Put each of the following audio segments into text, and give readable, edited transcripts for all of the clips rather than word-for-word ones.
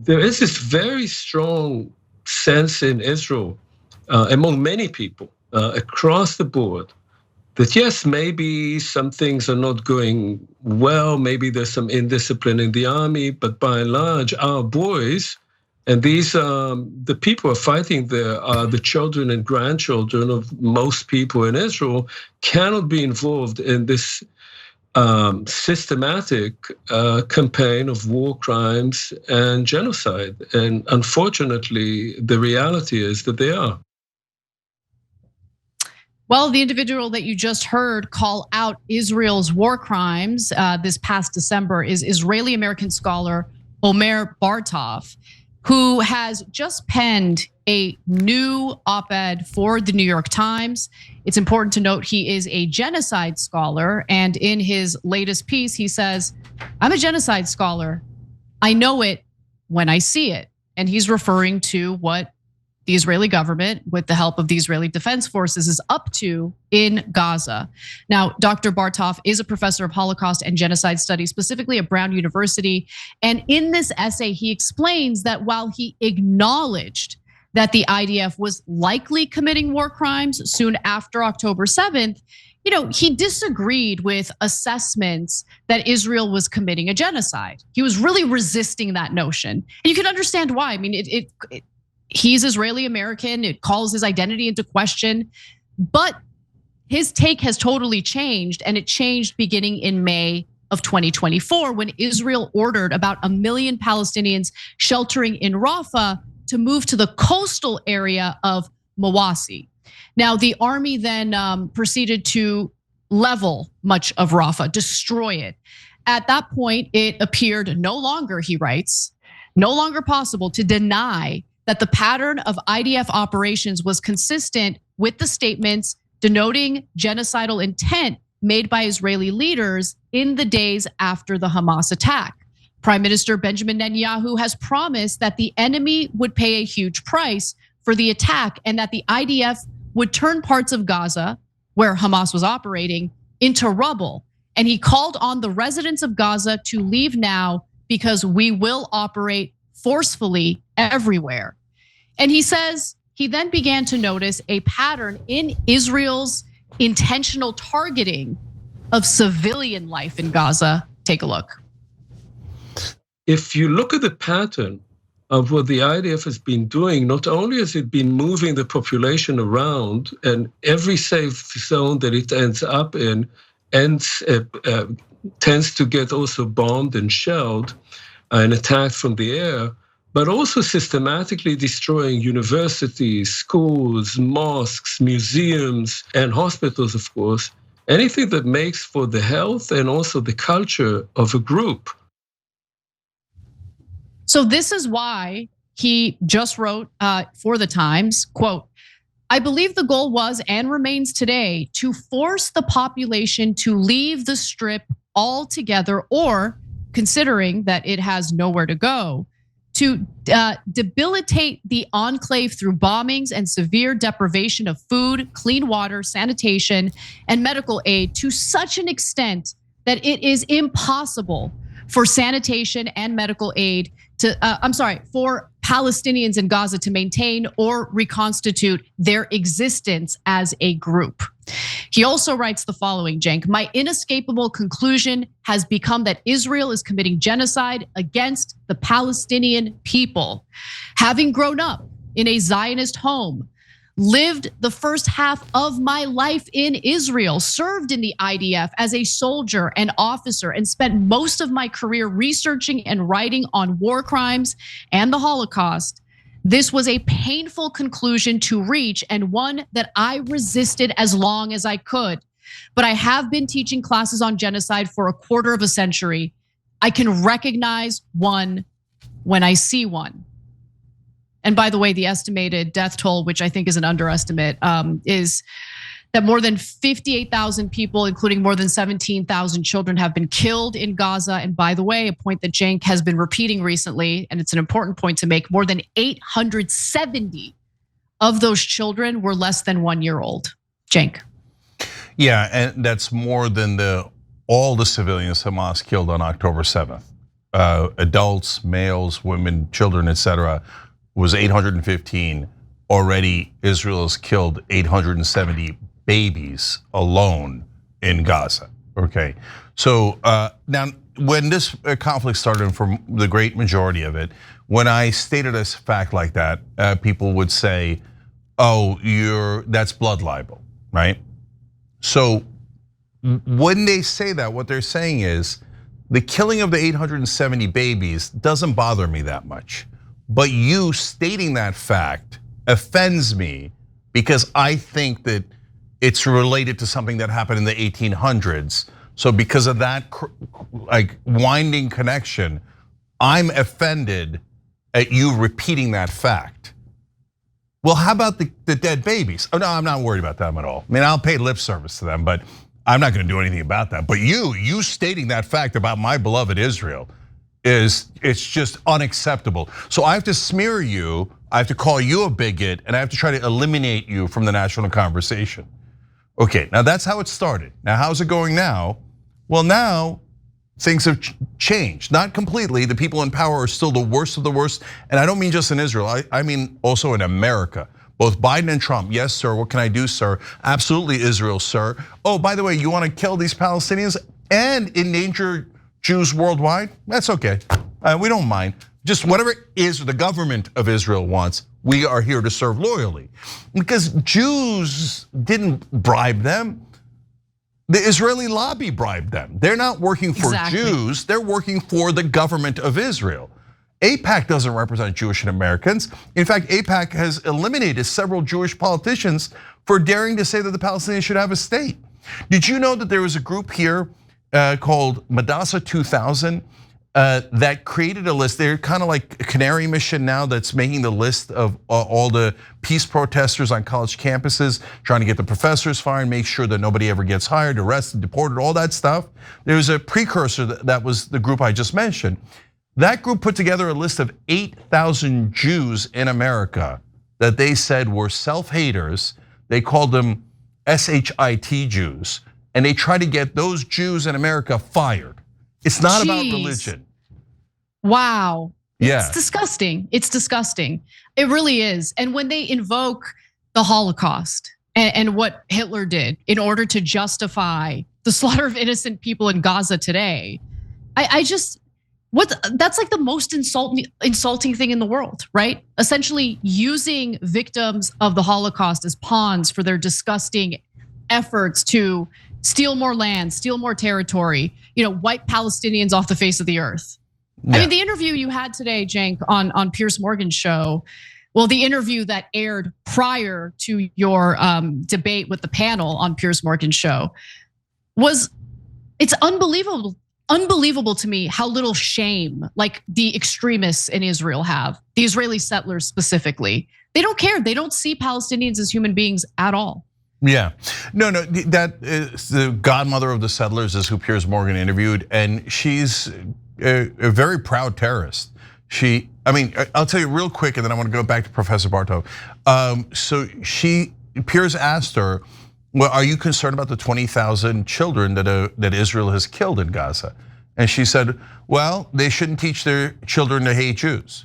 there is this very strong sense in Israel, among many people across the board, that yes, maybe some things are not going well, maybe there's some indiscipline in the army, but by and large, our boys, and these the people who are fighting there are the children and grandchildren of most people in Israel, cannot be involved in this systematic campaign of war crimes and genocide. And unfortunately, the reality is that they are. Well, the individual that you just heard call out Israel's war crimes this past December is Israeli-American scholar Omer Bartov, who has just penned a new op-ed for the New York Times. It's important to note he is a genocide scholar, and in his latest piece, he says, "I'm a genocide scholar. I know it when I see it." And he's referring to what the Israeli government, with the help of the Israeli Defense Forces, is up to in Gaza. Now, Dr. Bartov is a professor of Holocaust and genocide studies, specifically at Brown University. And in this essay, he explains that while he acknowledged that the IDF was likely committing war crimes soon after October 7th, he disagreed with assessments that Israel was committing a genocide. He was really resisting that notion. And you can understand why. I mean, he's Israeli American. It calls his identity into question, but his take has totally changed, and it changed beginning in May of 2024 when Israel ordered about 1 million Palestinians sheltering in Rafah to move to the coastal area of Mawasi. Now, the army then proceeded to level much of Rafah, destroy it. At that point, it appeared no longer, he writes, no longer possible to deny that the pattern of IDF operations was consistent with the statements denoting genocidal intent made by Israeli leaders in the days after the Hamas attack. Prime Minister Benjamin Netanyahu has promised that the enemy would pay a huge price for the attack and that the IDF would turn parts of Gaza, where Hamas was operating, into rubble. And he called on the residents of Gaza to leave now because we will operate forcefully everywhere. And he says he then began to notice a pattern in Israel's intentional targeting of civilian life in Gaza. Take a look. If you look at the pattern of what the IDF has been doing, not only has it been moving the population around, and every safe zone that it ends up in tends to get also bombed and shelled and attacked from the air, but also systematically destroying universities, schools, mosques, museums, and hospitals, of course, anything that makes for the health and also the culture of a group. So this is why he just wrote for the Times, quote, "I believe the goal was and remains today to force the population to leave the Strip altogether, or considering that it has nowhere to go, to debilitate the enclave through bombings and severe deprivation of food, clean water, sanitation, and medical aid to such an extent that it is impossible for sanitation and medical aid for Palestinians in Gaza to maintain or reconstitute their existence as a group." He also writes the following, Cenk, "My inescapable conclusion has become that Israel is committing genocide against the Palestinian people. Having grown up in a Zionist home, lived the first half of my life in Israel, served in the IDF as a soldier and officer, and spent most of my career researching and writing on war crimes and the Holocaust, this was a painful conclusion to reach and one that I resisted as long as I could. But I have been teaching classes on genocide for a quarter of a century. I can recognize one when I see one." And by the way, the estimated death toll, which I think is an underestimate, is that more than 58,000 people, including more than 17,000 children, have been killed in Gaza. And by the way, a point that Cenk has been repeating recently, and it's an important point to make, more than 870 of those children were less than 1 year old. Cenk. Yeah, and that's more than all the civilians Hamas killed on October 7th. adults, males, women, children, etc., was 815. Already, Israel has killed 870 babies alone in Gaza. Okay, so now when this conflict started, and for the great majority of it, when I stated a fact like that, people would say, "Oh, that's blood libel," right? So when they say that, what they're saying is the killing of the 870 babies doesn't bother me that much, but you stating that fact offends me because I think that it's related to something that happened in the 1800s. So because of that like winding connection, I'm offended at you repeating that fact. Well, how about the dead babies? Oh no, I'm not worried about them at all. I mean, I'll pay lip service to them, but I'm not gonna do anything about that. But you stating that fact about my beloved Israel it's just unacceptable. So I have to smear you, I have to call you a bigot, and I have to try to eliminate you from the national conversation. Okay, now that's how it started. Now how's it going now? Well, now things have changed. Not completely, the people in power are still the worst of the worst. And I don't mean just in Israel, I mean also in America. Both Biden and Trump, yes sir, what can I do sir? Absolutely Israel sir. Oh, by the way, you wanna kill these Palestinians and endanger Jews worldwide? That's okay, we don't mind. Just whatever the government of Israel wants, we are here to serve loyally. Because Jews didn't bribe them. The Israeli lobby bribed them. They're not working for Jews, they're working for the government of Israel. AIPAC doesn't represent Jewish Americans. In fact, AIPAC has eliminated several Jewish politicians for daring to say that the Palestinians should have a state. Did you know that there was a group here called Madassa 2000 that created a list? They're kind of like a canary mission now that's making the list of all the peace protesters on college campuses, trying to get the professors fired, make sure that nobody ever gets hired, arrested, deported, all that stuff. There's a precursor that was the group I just mentioned. That group put together a list of 8,000 Jews in America that they said were self-haters. They called them SHIT Jews, and they tried to get those Jews in America fired. It's not about religion. Wow. Yeah. It's disgusting. It's disgusting. It really is. And when they invoke the Holocaust and what Hitler did in order to justify the slaughter of innocent people in Gaza today, that's like the most insulting thing in the world, right? Essentially using victims of the Holocaust as pawns for their disgusting efforts to steal more land, steal more territory, wipe Palestinians off the face of the earth. Yeah. I mean, the interview you had today, Cenk, on Piers Morgan's show, well, the interview that aired prior to your debate with the panel on Piers Morgan's show it's unbelievable to me how little shame like the extremists in Israel have, the Israeli settlers specifically. They don't care. They don't see Palestinians as human beings at all. Yeah, no, that is the godmother of the settlers is who Piers Morgan interviewed, and she's a very proud terrorist. I'll tell you real quick, and then I want to go back to Professor Bartov. Piers asked her, well, are you concerned about the 20,000 children that Israel has killed in Gaza? And she said, well, they shouldn't teach their children to hate Jews.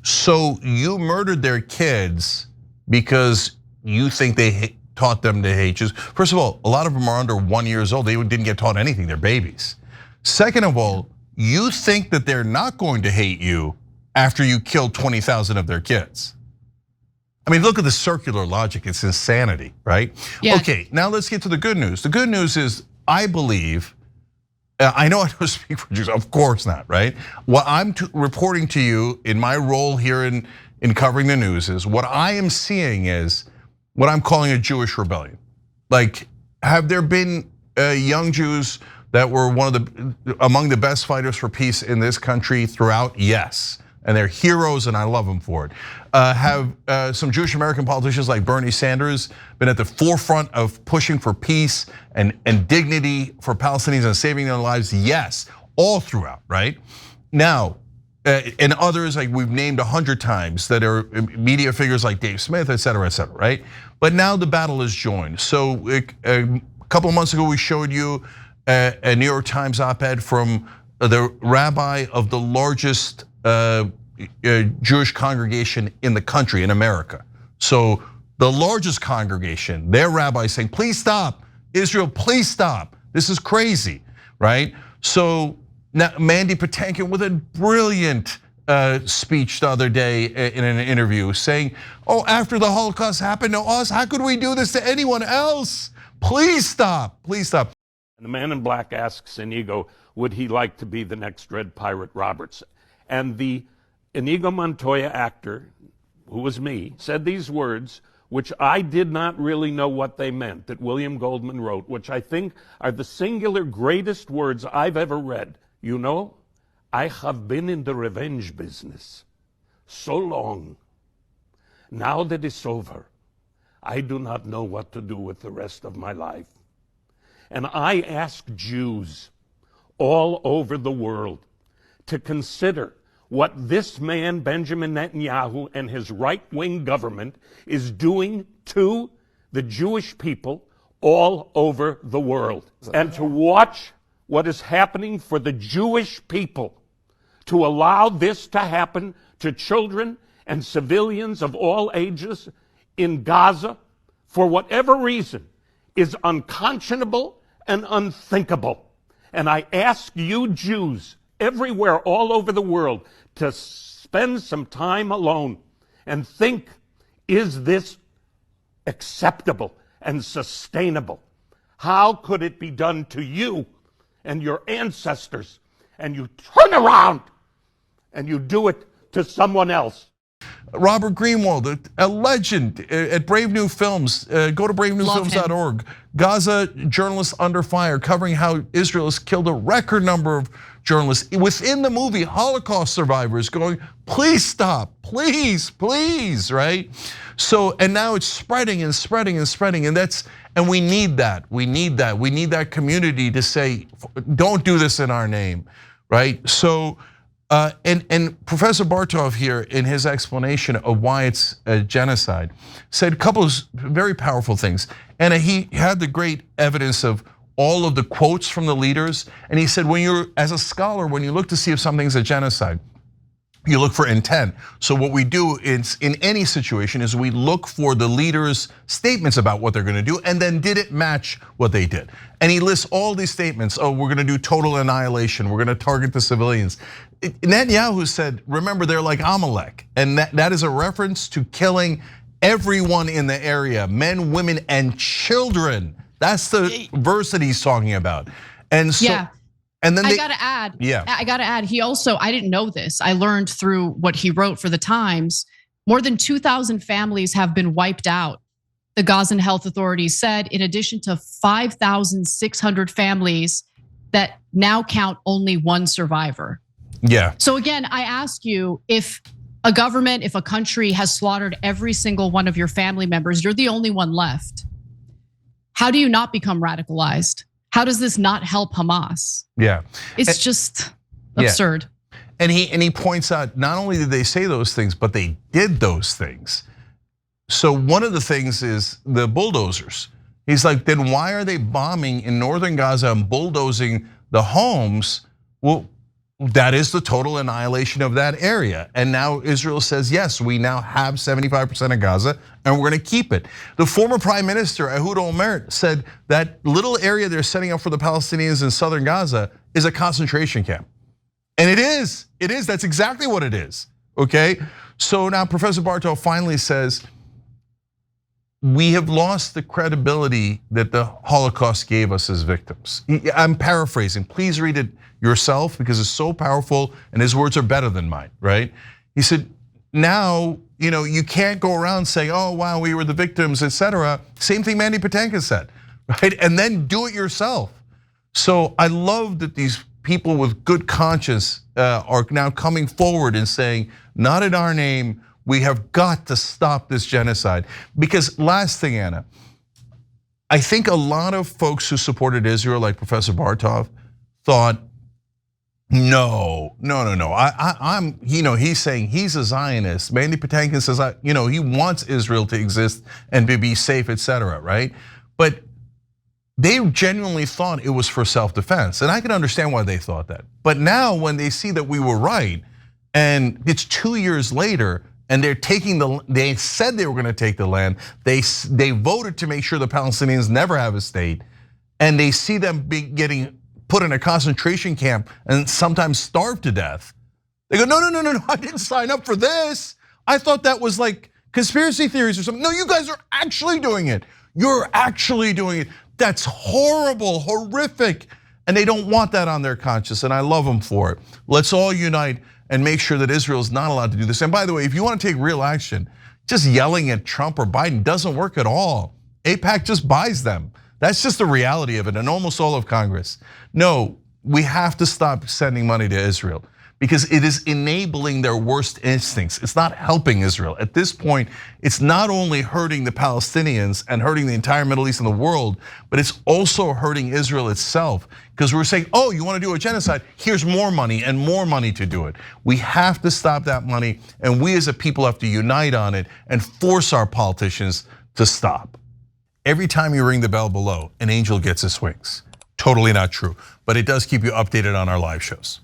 So you murdered their kids because you think they taught them to hate Jews. First of all, a lot of them are under 1 year old. They didn't get taught anything, they're babies. Second of all, you think that they're not going to hate you after you killed 20,000 of their kids. I mean, look at the circular logic, it's insanity, right? Yeah. Okay, now let's get to the good news. The good news is, I believe, I know I don't speak for Jews, of course not, right? What I'm reporting to you in my role here in covering the news is, what I am seeing is what I'm calling a Jewish rebellion. Like, have there been young Jews that were among the best fighters for peace in this country throughout? Yes. And they're heroes, and I love them for it. Have some Jewish American politicians like Bernie Sanders been at the forefront of pushing for peace and dignity for Palestinians and saving their lives? Yes, all throughout, right? Now, and others like we've named 100 times that are media figures like Dave Smith, et cetera, right? But now the battle is joined. So a couple of months ago, we showed you a New York Times op-ed from the rabbi of the largest Jewish congregation in the country, in America. So the largest congregation, their rabbi saying, please stop, Israel, please stop. This is crazy, right? So now Mandy Patinkin with a brilliant speech the other day in an interview saying, oh, after the Holocaust happened to us, how could we do this to anyone else? Please stop, please stop. And the man in black asks Inigo, would he like to be the next Red Pirate Roberts? And the Inigo Montoya actor, who was me, said these words, which I did not really know what they meant, that William Goldman wrote, which I think are the singular greatest words I've ever read. You know, I have been in the revenge business so long. Now that it's over, I do not know what to do with the rest of my life. And I ask Jews all over the world to consider what this man, Benjamin Netanyahu, and his right-wing government is doing to the Jewish people all over the world. And to watch what is happening for the Jewish people, to allow this to happen to children and civilians of all ages in Gaza, for whatever reason, is unconscionable and unthinkable. And I ask you Jews everywhere all over the world to spend some time alone and think, is this acceptable and sustainable? How could it be done to you and your ancestors, and you turn around and you do it to someone else? Robert Greenwald, a legend at Brave New Films. Go to bravenewfilms.org. Gaza journalists under fire, covering how Israel has killed a record number of journalists within the movie. Holocaust survivors going, please stop, please, please, right? So, and now it's spreading and spreading and spreading, and we need that. We need that. We need that community to say, don't do this in our name, right? So. And Professor Bartov here, in his explanation of why it's a genocide, said a couple of very powerful things. And he had the great evidence of all of the quotes from the leaders. And he said, when you're, as a scholar, when you look to see if something's a genocide, you look for intent. So what we do is, in any situation, is we look for the leaders' statements about what they're gonna do, and then did it match what they did? And he lists all these statements. Oh, we're gonna do total annihilation. We're gonna target the civilians. Netanyahu said, remember, they're like Amalek. And that is a reference to killing everyone in the area, men, women, and children. That's the verse that he's talking about. And so, yeah. And then I gotta add, he also, I didn't know this, I learned through what he wrote for the Times, more than 2,000 families have been wiped out. The Gazan health authorities said, in addition to 5,600 families that now count only one survivor. Yeah. So again, I ask you, if a government, if a country has slaughtered every single one of your family members, you're the only one left. How do you not become radicalized? How does this not help Hamas? Yeah. It's just absurd. And he points out, not only did they say those things, but they did those things. So one of the things is the bulldozers. He's like, then why are they bombing in northern Gaza and bulldozing the homes? Well, that is the total annihilation of that area. And now Israel says, yes, we now have 75% of Gaza and we're gonna keep it. The former prime minister, Ehud Olmert, said that little area they're setting up for the Palestinians in southern Gaza is a concentration camp. And it is, that's exactly what it is, okay? So now Professor Bartov finally says, we have lost the credibility that the Holocaust gave us as victims. I'm paraphrasing, please read it yourself because it's so powerful and his words are better than mine, right? He said, now, you can't go around saying, oh, wow, we were the victims, etc. Same thing Mandy Patinkin said, right? And then do it yourself. So I love that these people with good conscience are now coming forward and saying, not in our name, we have got to stop this genocide. Because last thing, Anna, I think a lot of folks who supported Israel, like Professor Bartov, thought, no. I'm, he's saying he's a Zionist. Mandy Patinkin says, he wants Israel to exist and to be safe, etc. Right? But they genuinely thought it was for self-defense. And I can understand why they thought that. But now when they see that we were right, and it's 2 years later, and they said they were gonna take the land, they voted to make sure the Palestinians never have a state, and they see them getting put in a concentration camp and sometimes starved to death. They go, no, I didn't sign up for this. I thought that was like conspiracy theories or something. No, you guys are actually doing it. You're actually doing it. That's horrible, horrific. And they don't want that on their conscience, and I love them for it. Let's all unite and make sure that Israel is not allowed to do this. And by the way, if you want to take real action, just yelling at Trump or Biden doesn't work at all. AIPAC just buys them. That's just the reality of it, and almost all of Congress. No, we have to stop sending money to Israel, because it is enabling their worst instincts. It's not helping Israel. At this point, it's not only hurting the Palestinians and hurting the entire Middle East and the world, but it's also hurting Israel itself. Because we're saying, oh, you want to do a genocide? Here's more money and more money to do it. We have to stop that money, and we as a people have to unite on it and force our politicians to stop. Every time you ring the bell below, an angel gets his wings. Totally not true, but it does keep you updated on our live shows.